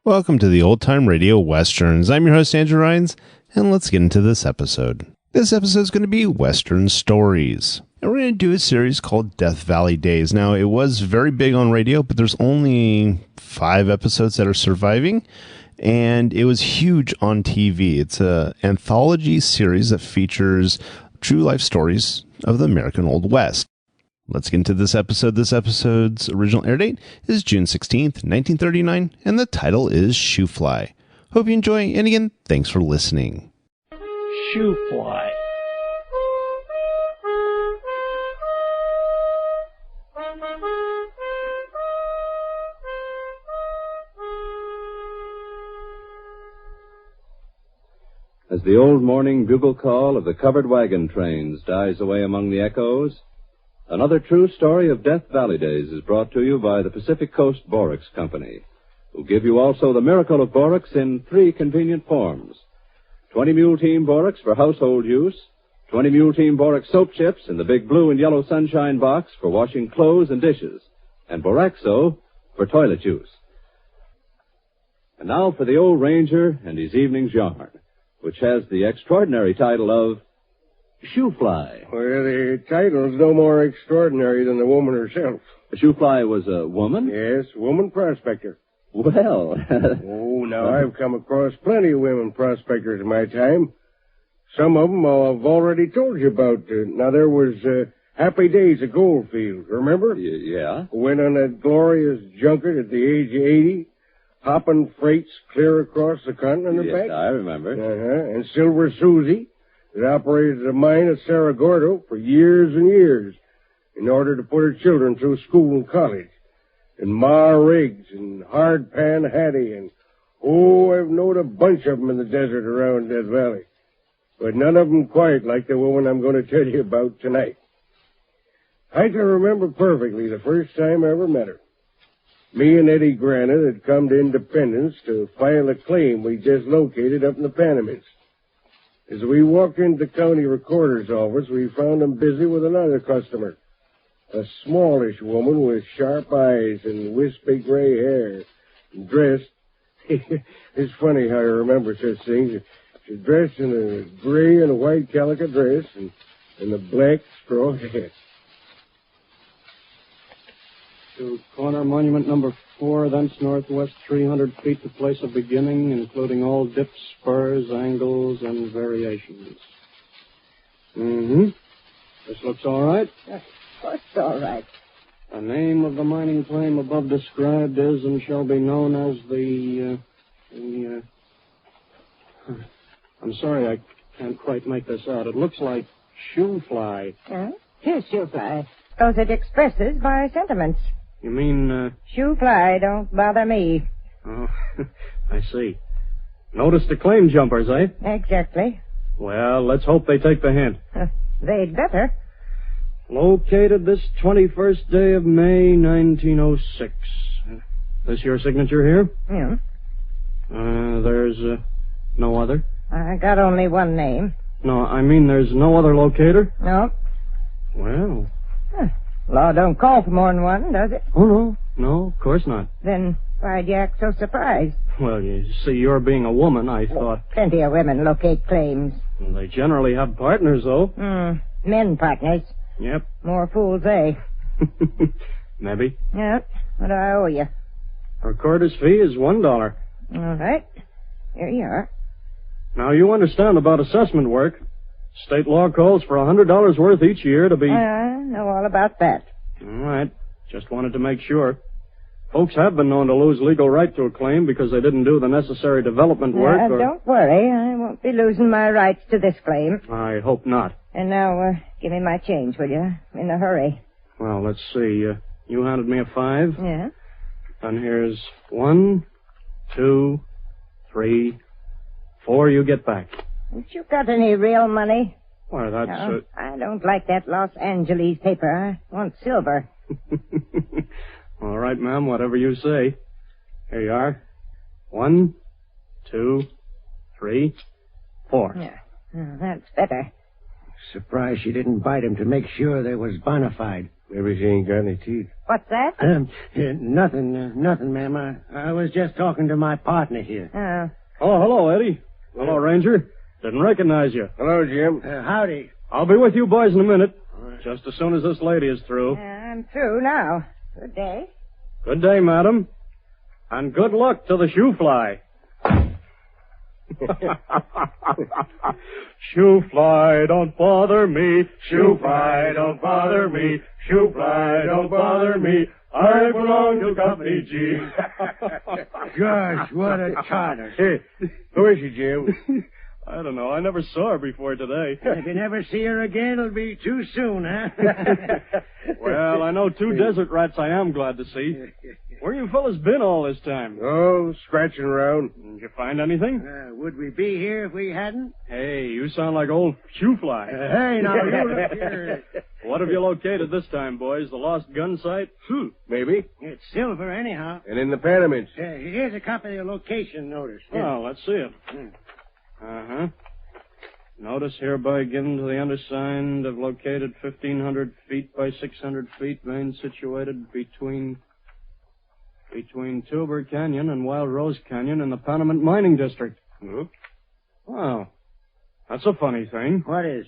Welcome to the Old Time Radio Westerns. I'm your host, Andrew Rhines, and let's get into this episode. This episode is going to be Western Stories. And we're going to do a series called Death Valley Days. Now, it was very big on radio, but there's only 5 episodes that are surviving, and it was huge on TV. It's an anthology series that features true life stories of the American Old West. Let's get into this episode. This episode's original air date is June 16th, 1939, and the title is Shoo Fly. Hope you enjoy, and again, thanks for listening. Shoo Fly. As the old morning bugle call of the covered wagon trains dies away among the echoes, another true story of Death Valley Days is brought to you by the Pacific Coast Borax Company, who give you also the miracle of borax in 3 convenient forms. 20 Mule Team Borax for household use, 20 Mule Team Borax soap chips in the big blue and yellow sunshine box for washing clothes and dishes, and Boraxo for toilet use. And now for the old ranger and his evening's yarn, which has the extraordinary title of Shoo Fly. Well, the title's no more extraordinary than the woman herself. Shoo Fly was a woman? Yes, woman prospector. Well. Now I've come across plenty of women prospectors in my time. Some of them I've already told you about. Now, there was Happy Days of Goldfield, remember? Yeah. Went on that glorious junket at the age of 80, hopping freights clear across the continent and back. Yes, I remember. And Silver Susie, that operated a mine at Cerro Gordo for years and years in order to put her children through school and college. And Ma Riggs and Hard Pan Hattie and, I've known a bunch of them in the desert around Death Valley. But none of them quite like the woman I'm going to tell you about tonight. I can remember perfectly the first time I ever met her. Me and Eddie Granite had come to Independence to file a claim we just located up in the Panamints. As we walked into the county recorder's office, we found him busy with another customer. A smallish woman with sharp eyes and wispy gray hair. And dressed... It's funny how I remember such things. She's dressed in a gray and white calico dress and a black straw hat. To corner monument number 4, thence northwest 300 feet to place of beginning, including all dips, spurs, angles, and variations. This looks all right? Yes, of course it's all right. The name of the mining claim above described is and shall be known as I'm sorry, I can't quite make this out. It looks like Shoo Fly. Yeah? Here's Shoo Fly. Because it expresses my sentiments. You mean, Shoo Fly, don't bother me. Oh, I see. Notice the claim jumpers, eh? Exactly. Well, let's hope they take the hint. They'd better. Located this 21st day of May, 1906. This your signature here? Yeah. There's no other? I got only one name. No, I mean there's no other locator? No. Well. Law don't call for more than one, does it? Oh, no. No, of course not. Then why'd you act so surprised? Well, you see, you're being a woman, I thought... Plenty of women locate claims. Well, they generally have partners, though. Men partners. Yep. More fools, they. Maybe. Yep. What do I owe you? Recorder's fee is $1. All right. Here you are. Now, you understand about assessment work. State law calls for $100 worth each year to be... I know all about that. All right. Just wanted to make sure. Folks have been known to lose legal right to a claim because they didn't do the necessary development work or... Don't worry. I won't be losing my rights to this claim. I hope not. And now, give me my change, will you? In a hurry. Well, let's see. You handed me a 5. Yeah? And here's 1, 2, 3, 4 you get back. Haven't you got any real money? Why, that's... No, I don't like that Los Angeles paper. I want silver. All right, ma'am, whatever you say. Here you are. 1, 2, 3, 4. Yeah, that's better. Surprised she didn't bite him to make sure they was bona fide. Maybe she ain't got any teeth. What's that? Nothing, ma'am. I was just talking to my partner here. Oh. Oh, hello, Eddie. Hello, Ranger. Didn't recognize you. Hello, Jim. Howdy. I'll be with you boys in a minute. Just as soon as this lady is through. I'm through now. Good day. Good day, madam. And good luck to the Shoo fly. Shoo fly, don't bother me. Shoo fly, don't bother me. Shoo fly, don't bother me. I belong to Company G. Gosh, what a charter. Hey, who is she, Jim? I don't know. I never saw her before today. If you never see her again, it'll be too soon, huh? Well, I know two desert rats I am glad to see. Where you fellas been all this time? Oh, scratching around. Did you find anything? Would we be here if we hadn't? Hey, you sound like old Shoo fly. Hey, now, you look here. What have you located this time, boys? The lost gun site? Maybe. It's silver, anyhow. And in the Panamints. Here's a copy of the location notice. Oh, let's see it. Uh-huh. Notice hereby given to the undersigned of located 1,500 feet by 600 feet, vein situated between Tuber Canyon and Wild Rose Canyon in the Panamint Mining District. Wow. That's a funny thing. What is?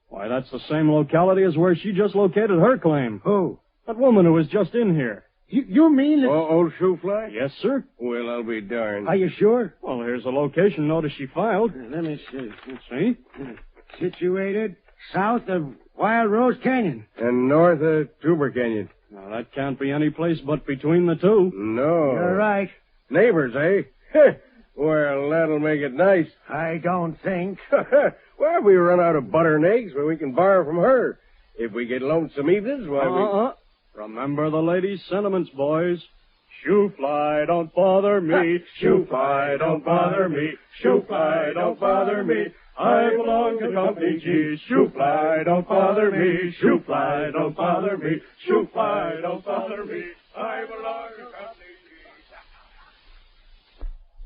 Why, that's the same locality as where she just located her claim. Who? That woman who was just in here. You mean that... Old Shoo fly? Yes, sir. Well, I'll be darned. Are you sure? Well, here's the location notice she filed. Let me see. See? Situated south of Wild Rose Canyon. And north of Tuber Canyon. Now, that can't be any place but between the two. No. You're right. Neighbors, eh? Well, that'll make it nice. I don't think. Well, if we run out of butter and eggs, well, we can borrow from her. If we get lonesome evenings, why, Remember the lady's sentiments, boys. Shoo fly, don't bother me. Shoo fly, don't bother me. Shoo fly, don't bother me. I belong to Company G. Shoo fly, don't bother me. Shoo fly, don't bother me. Shoo fly, don't bother me. I belong to Company G.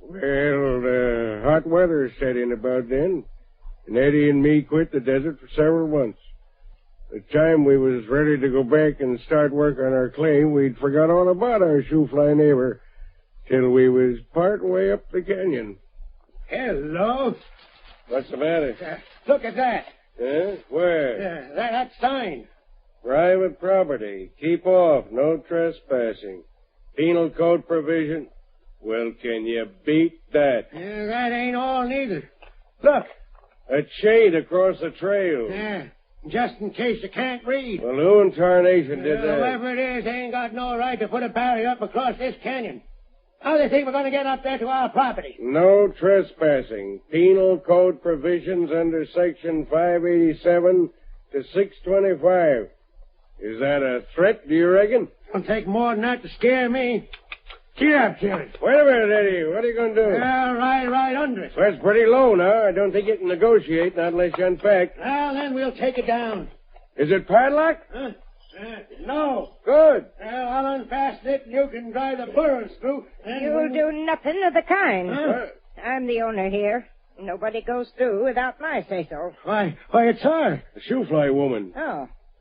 Well, the hot weather set in about then, and Eddie and me quit the desert for several months. The time we was ready to go back and start work on our claim, we'd forgot all about our Shoo fly neighbor till we was part way up the canyon. Hello. What's the matter? Look at that. Huh? Where? That sign. Private property. Keep off. No trespassing. Penal code provision. Well, can you beat that? That ain't all neither. Look. A chain across the trail. Yeah. Just in case you can't read. Well, who in tarnation did that? Whoever it is ain't got no right to put a barrier up across this canyon. How do they think we're going to get up there to our property? No trespassing. Penal code provisions under section 587 to 625. Is that a threat, do you reckon? It'll take more than that to scare me. Get up, Jerry. Wait a minute, Eddie. What are you going to do? Well, right under it. Well, that's pretty low now. I don't think you can negotiate, not unless you unpack. Well, then we'll take it down. Is it padlocked? No. Good. Well, I'll unfasten it and you can drive the burros through. You'll do nothing of the kind. I'm the owner here. Nobody goes through without my say-so. Why, it's her. The Shoo fly woman.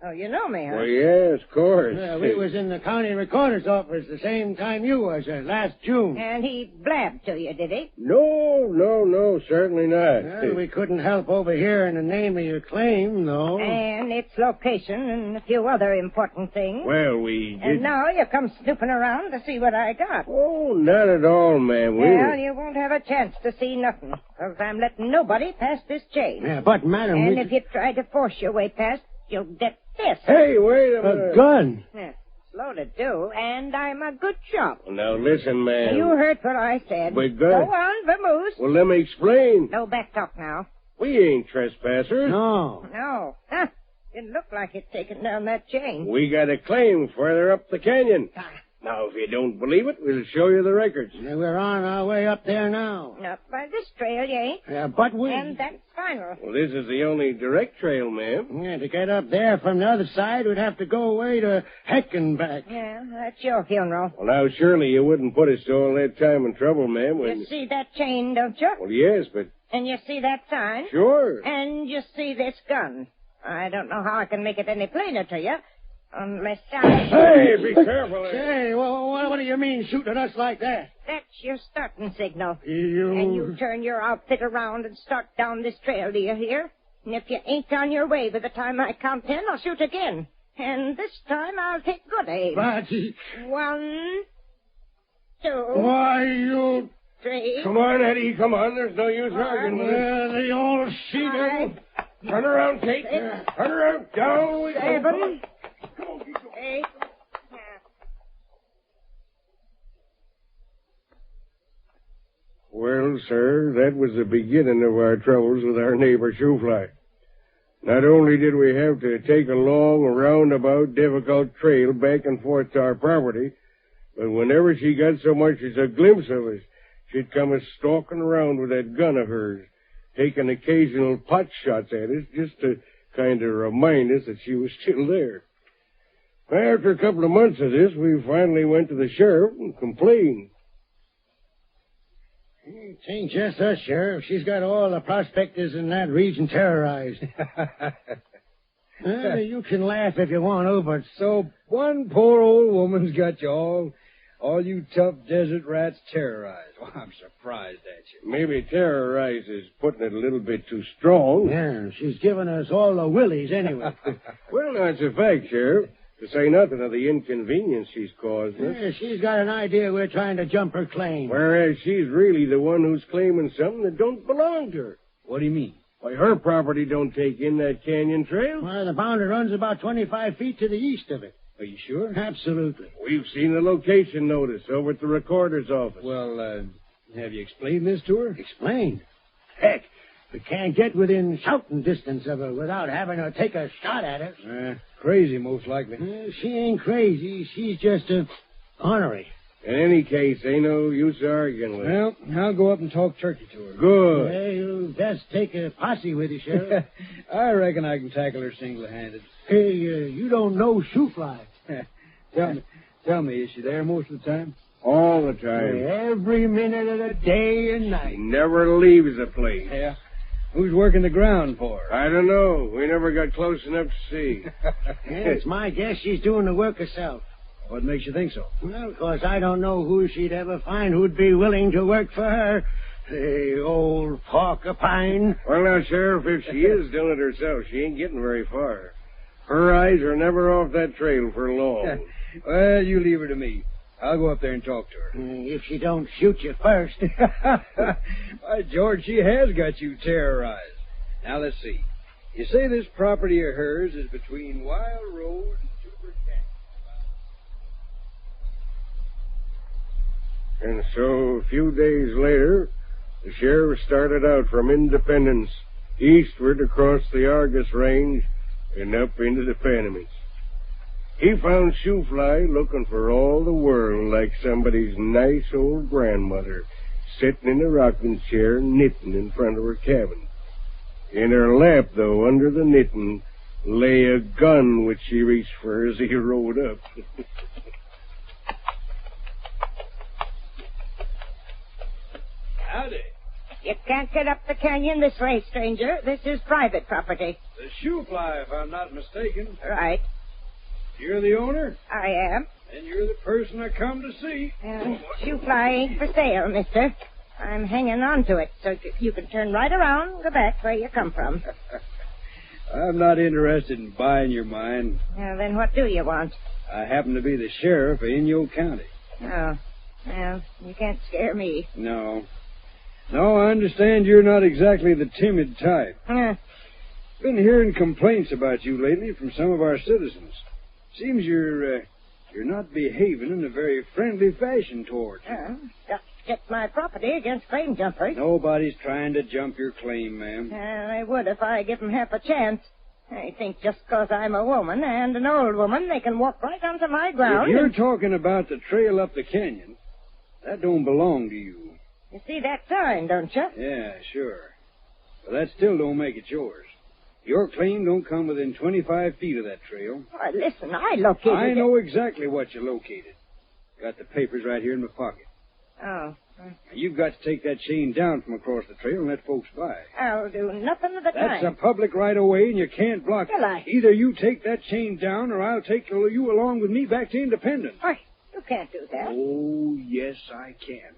Oh, you know me, huh? Well, yes, of course. We was in the county recorder's office the same time you was, last June. And he blabbed to you, did he? No, certainly not. Well, we couldn't help overhearing the name of your claim, though. And its location and a few other important things. Well, we did... And now you come snooping around to see what I got. Oh, not at all, ma'am. Well, you won't have a chance to see nothing, because I'm letting nobody pass this chain. Yeah, but, madam... And if you try to force your way past, you'll get this. Hey, wait a minute. A gun. Yeah, loaded, too, and I'm a good shot. Well, now, listen, ma'am. You heard what I said. We're good. Go on, vamoose. Well, let me explain. No back talk now. We ain't trespassers. No. No. Huh. Didn't look like it taking down that chain. We got a claim further up the canyon. Now, if you don't believe it, we'll show you the records. Yeah, we're on our way up there now. Not by this trail, you ain't. Yeah, but we... And that's final. Well, this is the only direct trail, ma'am. Yeah, to get up there from the other side, we'd have to go away to Heck and back. Yeah, that's your funeral. Well, now, surely you wouldn't put us to all that time and trouble, ma'am. You see that chain, don't you? Well, yes, but... And you see that sign? Sure. And you see this gun. I don't know how I can make it any plainer to you, Unless I... Hey, be careful. Hey, what do you mean shooting at us like that? That's your starting signal. You... And you turn your outfit around and start down this trail, do you hear? And if you ain't on your way by the time I count 10, I'll shoot again. And this time I'll take good aim. But... 1, 2... Why, you... 3... Come on, Eddie, come on. There's no use arguing with us. The old she-devil. Turn around, Kate. Turn around. Down we go. 7... 8... Well, sir, that was the beginning of our troubles with our neighbor Shoofly. Not only did we have to take a long, roundabout, difficult trail back and forth to our property, but whenever she got so much as a glimpse of us, she'd come stalking around with that gun of hers, taking occasional pot shots at us just to kind of remind us that she was still there. After a couple of months of this, we finally went to the sheriff and complained. It ain't just us, Sheriff. She's got all the prospectors in that region terrorized. You can laugh if you want to, but... So one poor old woman's got you all you tough desert rats terrorized. Well, I'm surprised at you. Maybe terrorize is putting it a little bit too strong. Yeah, she's giving us all the willies anyway. Well, that's a fact, Sheriff. To say nothing of the inconvenience she's caused us. Yeah, she's got an idea we're trying to jump her claim. Whereas she's really the one who's claiming something that don't belong to her. What do you mean? Why, her property don't take in that canyon trail. Well, the boundary runs about 25 feet to the east of it. Are you sure? Absolutely. We've seen the location notice over at the recorder's office. Well, have you explained this to her? Explained? Heck, we can't get within shouting distance of her without having her take a shot at us. Crazy, most likely. She ain't crazy. She's just ornery. In any case, ain't no use arguing with her. Well, I'll go up and talk turkey to her. Good. Hey, you best take a posse with you, Sheriff. I reckon I can tackle her single-handed. Hey, you don't know Shoofly. Tell me, is she there most of the time? All the time. Every minute of the day and night. She never leaves the place. Yeah. Who's working the ground for her? I don't know. We never got close enough to see. It's my guess she's doing the work herself. What makes you think so? Well, of course, I don't know who she'd ever find who'd be willing to work for her. Hey, old porcupine. Well, now, Sheriff, if she is doing it herself, she ain't getting very far. Her eyes are never off that trail for long. Well, you leave her to me. I'll go up there and talk to her. If she don't shoot you first. By George, she has got you terrorized. Now, let's see. You say this property of hers is between Wild Road and Super Canyon. And so, a few days later, the sheriff started out from Independence, eastward across the Argus Range, and up into the Panamints. He found Shoofly looking for all the world like somebody's nice old grandmother, sitting in a rocking chair knitting in front of her cabin. In her lap, though, under the knitting, lay a gun which she reached for as he rode up. Howdy. You can't get up the canyon this way, stranger. This is private property. The Shoofly, if I'm not mistaken. Right. You're the owner? I am. And you're the person I come to see. Shoofly ain't for sale, mister. I'm hanging on to it, so you can turn right around and go back where you come from. I'm not interested in buying your mine. Well, then what do you want? I happen to be the sheriff of Inyo County. Oh, well, you can't scare me. No, I understand you're not exactly the timid type. Been hearing complaints about you lately from some of our citizens. Seems you're not behaving in a very friendly fashion towards you. Just get my property against claim jumpers. Nobody's trying to jump your claim, ma'am. They would if I give them half a chance. They think just 'cause I'm a woman and an old woman, they can walk right onto my ground. If you're talking about the trail up the canyon, that don't belong to you. You see that sign, don't you? Yeah, sure. But that still don't make it yours. Your claim don't come within 25 feet of that trail. Why, listen, I located I it. know exactly what you located. Got the papers right here in my pocket. Oh, You've got to take that chain down from across the trail and let folks by. I'll do nothing of the That's a kind. public right-of-way, and you can't block it. Well, Either you take that chain down, or I'll take you along with me back to Independence. Why, you can't do that. Oh, yes, I can.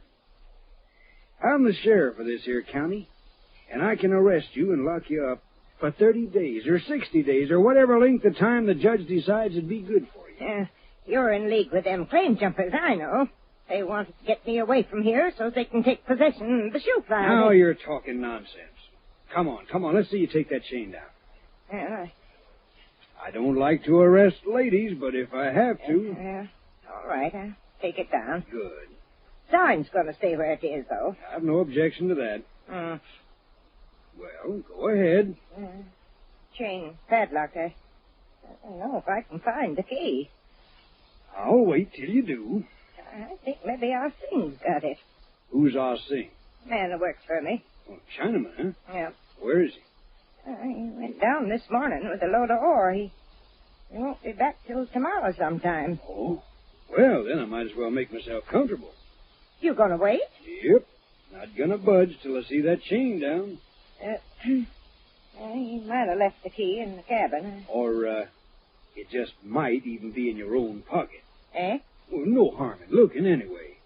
I'm the sheriff of this here county, and I can arrest you and lock you up for 30 days or 60 days or whatever length of time the judge decides would be good for you. You're in league with them claim jumpers, I know. They want to get me away from here so they can take possession of the shoe fly. Now you're talking nonsense. Come on, let's see you take that chain down. I don't like to arrest ladies, but if I have to... all right, I'll take it down. Good. Sign's going to stay where it is, though. I have no objection to that. Well, go ahead. Chain padlocked. I don't know if I can find the key. I'll wait till you do. I think maybe Ah Sing's got it. Who's Ah Sing? Man who works for me. Oh, Chinaman, huh? Yeah. Where is he? He went down this morning with a load of ore. He won't be back till tomorrow sometime. Oh? Well, then I might as well make myself comfortable. You gonna wait? Yep. Not gonna budge till I see that chain down. He might have left the key in the cabin. Or, it just might even be in your own pocket. Eh? Well, no harm in looking anyway.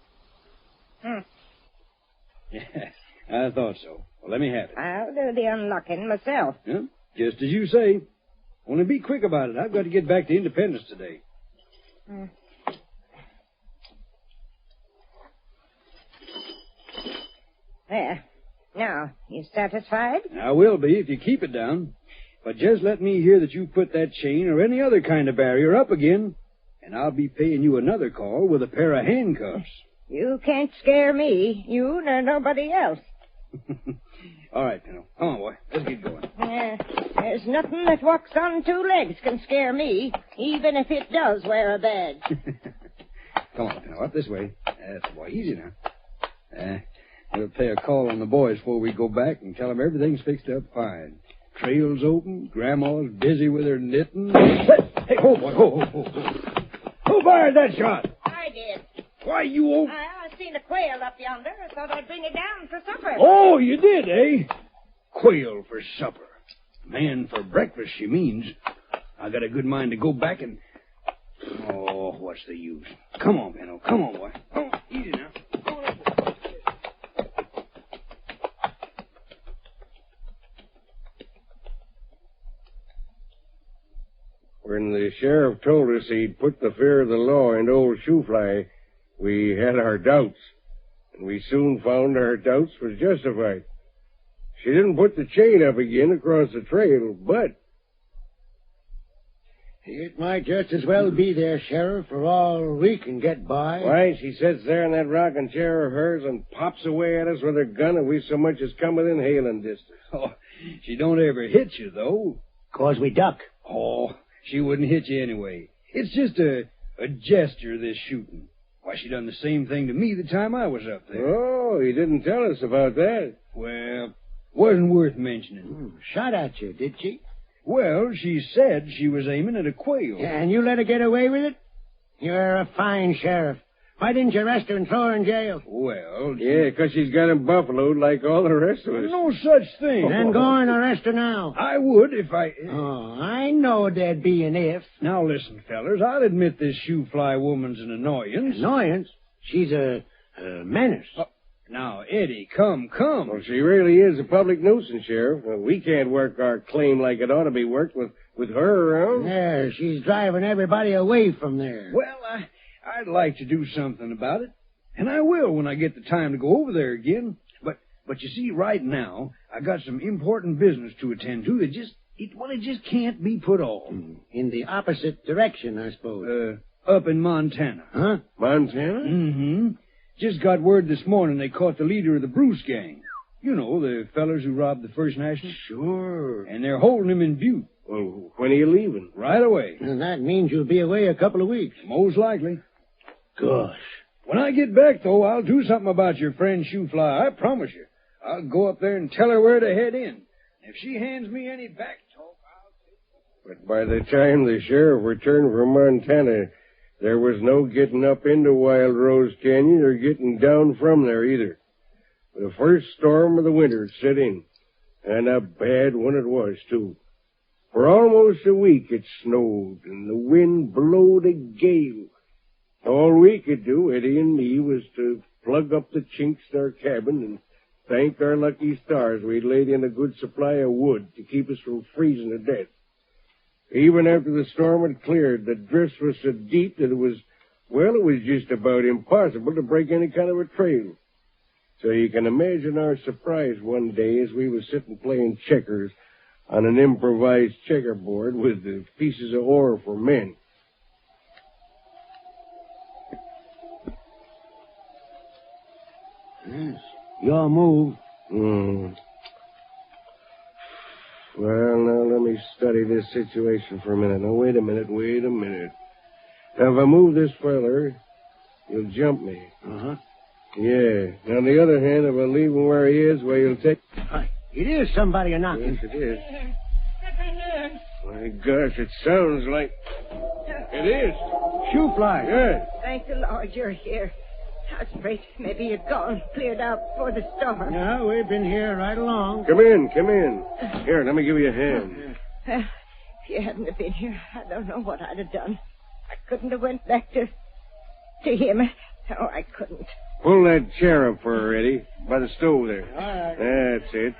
Yeah, I thought so. Well, let me have it. I'll do the unlocking myself. Yeah, just as you say. Only be quick about it. I've got to get back to Independence today. There. Now, you satisfied? I will be if you keep it down. But just let me hear that you put that chain or any other kind of barrier up again, and I'll be paying you another call with a pair of handcuffs. You can't scare me. You nor nobody else. All right, Pinto. Come on, boy. Let's get going. There's nothing that walks on two legs can scare me, even if it does wear a badge. Come on, Pinto. Up this way. That's the boy. Easy now. We'll pay a call on the boys before we go back and tell them everything's fixed up fine. Trail's open. Grandma's busy with her knitting. Hey, hold, boy. Hold. Who fired that shot? I did. Why, you old... I seen a quail up yonder. I thought I'd bring it down for supper. Oh, you did, eh? Quail for supper. Man for breakfast, she means. I got a good mind to go back and... Oh, what's the use? Come on, Pinto. Come on, boy. Oh, easy now. When the sheriff told us he'd put the fear of the law into old Shoofly, we had our doubts. And we soon found our doubts was justified. She didn't put the chain up again across the trail, but... It might just as well be there, Sheriff, for all we can get by. Why, she sits there in that rocking chair of hers and pops away at us with her gun if we so much as come within hailing distance. Oh, she don't ever hit you, though. 'Cause we duck. Oh, she wouldn't hit you anyway. It's just a gesture, this shooting. Why, she done the same thing to me the time I was up there. Oh, he didn't tell us about that. Well, wasn't worth mentioning. Shot at you, did she? Well, she said she was aiming at a quail. And you let her get away with it? You're a fine sheriff. Why didn't you arrest her and throw her in jail? Well, Yeah, 'cause she's got him buffaloed like all the rest of us. no such thing. Then go and arrest her now. I would if I... Oh, I know there'd be an if. Now, listen, fellers, I'll admit this shoe fly woman's an annoyance. Annoyance? She's a menace. Now, Eddie, come. Well, she really is a public nuisance, Sheriff. Well, we can't work our claim like it ought to be worked with her around. Yeah, she's driving everybody away from there. Well, I'd like to do something about it, and I will when I get the time to go over there again. But you see, right now, I got some important business to attend to that it just can't be put off. In the opposite direction, I suppose. Up in Montana. Huh? Montana? Mm-hmm. Just got word this morning they caught the leader of the Bruce gang. You know, the fellers who robbed the First National. Sure. And they're holding him in Butte. Well, when are you leaving? Right away. And that means you'll be away a couple of weeks. Most likely. Gosh. When I get back, though, I'll do something about your friend Shoofly. I promise you. I'll go up there and tell her where to head in. If she hands me any back talk, I'll take it. But by the time the sheriff returned from Montana, There was no getting up into Wild Rose Canyon or getting down from there either. The first storm of the winter set in, and a bad one it was, too. For almost a week it snowed, and the wind blowed a gale. All we could do, Eddie and me, was to plug up the chinks in our cabin and thank our lucky stars we'd laid in a good supply of wood to keep us from freezing to death. Even after the storm had cleared, the drifts were so deep that it was just about impossible to break any kind of a trail. So you can imagine our surprise one day as we were sitting playing checkers on an improvised checkerboard with the pieces of ore for men. Yes, your move. Well, now, let me study this situation for a minute. Now, wait a minute. Now, if I move this feller, he'll jump me. Uh-huh. Yeah. Now, on the other hand, if I leave him where he is, well, he'll take... It is somebody knocking. Yes, it is. My gosh, it sounds like... It is. Shoo fly. Yeah. Thank the Lord you're here. I was afraid maybe you'd gone, cleared out before the storm. No, we've been here right along. Come in. Here, let me give you a hand. Well, if you hadn't have been here, I don't know what I'd have done. I couldn't have went back to him. Oh, I couldn't. Pull that chair up for her, Eddie, by the stove there. All right. That's it.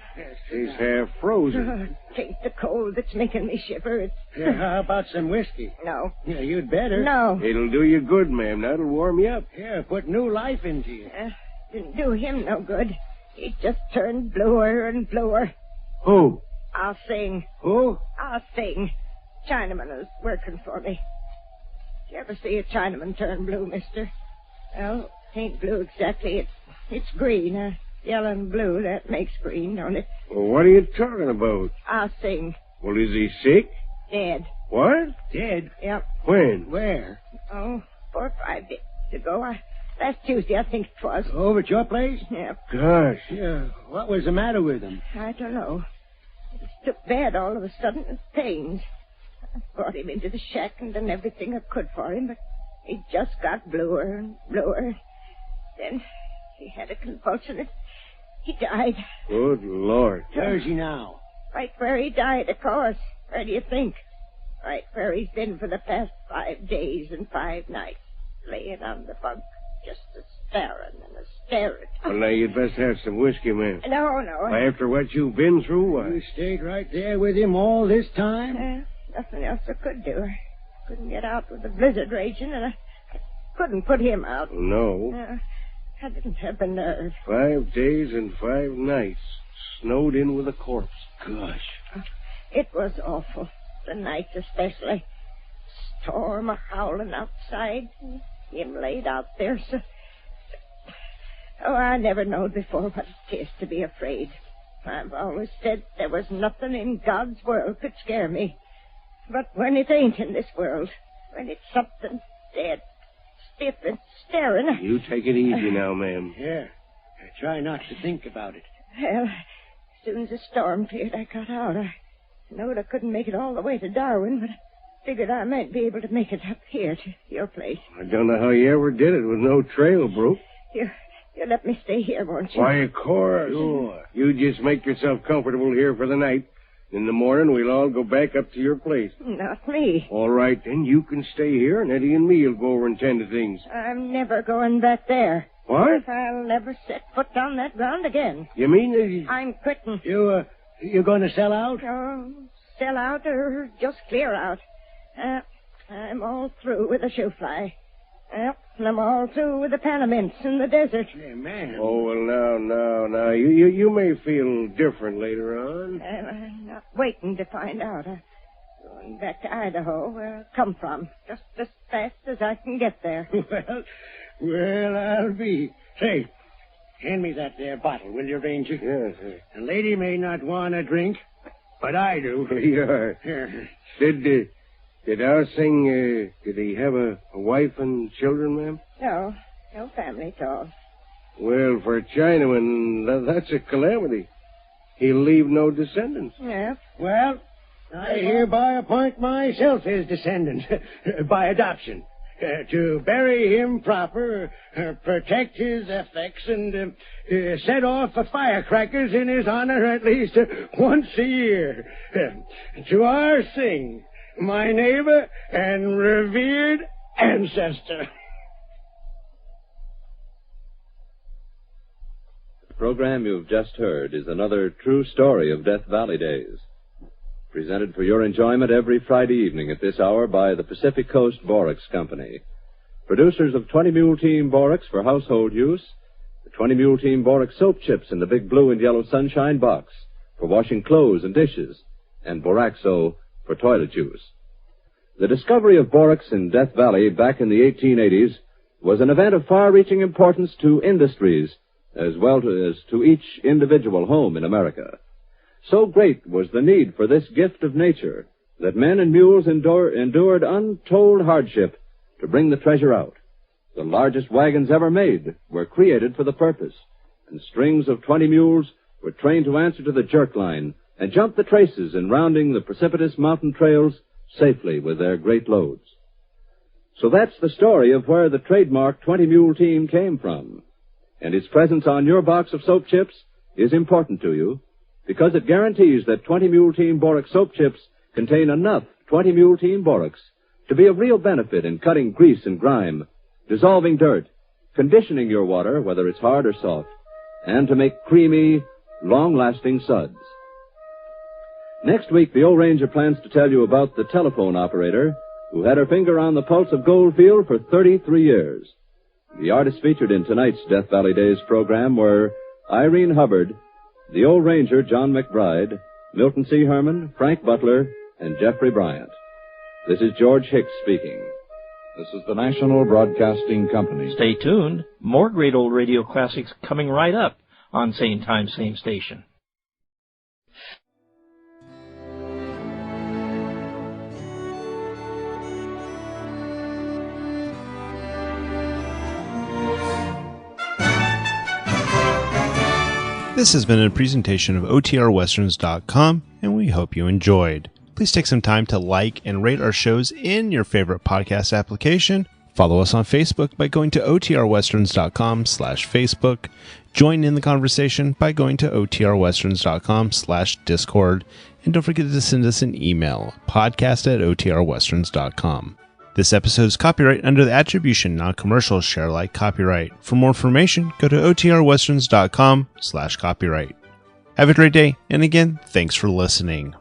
She's half frozen. Oh, it ain't the cold that's making me shiver. It's... Yeah, how about some whiskey? No. Yeah, you'd better. No. It'll do you good, ma'am. That'll warm you up. Yeah, put new life into you. Didn't do him no good. He just turned bluer and bluer. Who? I'll sing. Who? I'll sing. Chinaman is working for me. Did you ever see a Chinaman turn blue, mister? Well, it ain't blue exactly. It's green. Yellow and blue, that makes green, don't it? Well, what are you talking about? I'll sing. Well, is he sick? Dead. What? Dead? Yep. When? Where? Oh, 4 or 5 days ago. Last Tuesday, I think it was. Over at your place? Yep. Gosh. Yeah. What was the matter with him? I don't know. He took bad all of a sudden with pains. I brought him into the shack and done everything I could for him, but he just got bluer and bluer. Then he had a convulsion and he died. Good Lord. Where is he now? Right where he died, of course. Where do you think? Right where he's been for the past 5 days and 5 nights. Laying on the bunk, just a-staring and a-staring. Well, now, you'd best have some whiskey, ma'am. No. After what you've been through, why? You stayed right there with him all this time? Nothing else I could do. I couldn't get out with the blizzard raging, and I couldn't put him out. No. I didn't have the nerve. 5 days and 5 nights. Snowed in with a corpse. Gosh. It was awful. The nights especially. Storm a-howling outside. Him laid out there so... Oh, I never knowed before what it is to be afraid. I've always said there was nothing in God's world could scare me. But when it ain't in this world, when it's something dead, stiff and staring... You take it easy now, ma'am. Yeah. I try not to think about it. Well, as soon as the storm cleared, I got out. I knowed I couldn't make it all the way to Darwin, but I figured I might be able to make it up here to your place. I don't know how you ever did it with no trail, Brooke. You let me stay here, won't you? Why, of course. Sure. You just make yourself comfortable here for the night. In the morning, we'll all go back up to your place. Not me. All right, then. You can stay here, and Eddie and me will go over and tend to things. I'm never going back there. What? I'll never set foot on that ground again. You mean that I'm quitting. You going to sell out? Oh, sell out or just clear out. I'm all through with the shoe fly. And I'm all through with the Panamints in the desert. Hey, man. Oh, well, now. You may feel different later on. I'm not waiting to find out. I'm going back to Idaho, where I come from, just as fast as I can get there. Well, I'll be. Say, hand me that there bottle, will you, Ranger? Yes, sir. The lady may not want a drink, but I do. Yeah. Here. Did our sing, did he have a wife and children, ma'am? No family at all. Well, for a Chinaman, that's a calamity. He'll leave no descendants. Yeah. Well, I hereby appoint myself his descendant by adoption. to bury him proper, protect his effects, and set off firecrackers in his honor at least once a year. To our Sing, my neighbor and revered ancestor. The program you've just heard is another true story of Death Valley Days. Presented for your enjoyment every Friday evening at this hour by the Pacific Coast Borax Company. Producers of 20 Mule Team Borax for household use, the 20 Mule Team Borax soap chips in the big blue and yellow sunshine box for washing clothes and dishes, and Boraxo for toilet use. The discovery of borax in Death Valley back in the 1880s was an event of far-reaching importance to industries as well as to each individual home in America. So great was the need for this gift of nature that men and mules endured untold hardship to bring the treasure out. The largest wagons ever made were created for the purpose, and strings of 20 mules were trained to answer to the jerk line and jump the traces in rounding the precipitous mountain trails safely with their great loads. So that's the story of where the trademark 20 Mule Team came from. And its presence on your box of soap chips is important to you, because it guarantees that 20 Mule Team Borax soap chips contain enough 20 Mule Team Borax to be of real benefit in cutting grease and grime, dissolving dirt, conditioning your water, whether it's hard or soft, and to make creamy, long-lasting suds. Next week, the old ranger plans to tell you about the telephone operator who had her finger on the pulse of Goldfield for 33 years. The artists featured in tonight's Death Valley Days program were Irene Hubbard, the old ranger John McBride, Milton C. Herman, Frank Butler, and Jeffrey Bryant. This is George Hicks speaking. This is the National Broadcasting Company. Stay tuned. More great old radio classics coming right up on same time, same station. This has been a presentation of OTRWesterns.com, and we hope you enjoyed. Please take some time to like and rate our shows in your favorite podcast application. Follow us on Facebook by going to OTRWesterns.com/Facebook. Join in the conversation by going to OTRWesterns.com/Discord. And don't forget to send us an email, podcast@OTRWesterns.com. This episode is copyright under the Attribution Non-Commercial Share Alike copyright. For more information, go to OTRWesterns.com/copyright. Have a great day, and again, thanks for listening.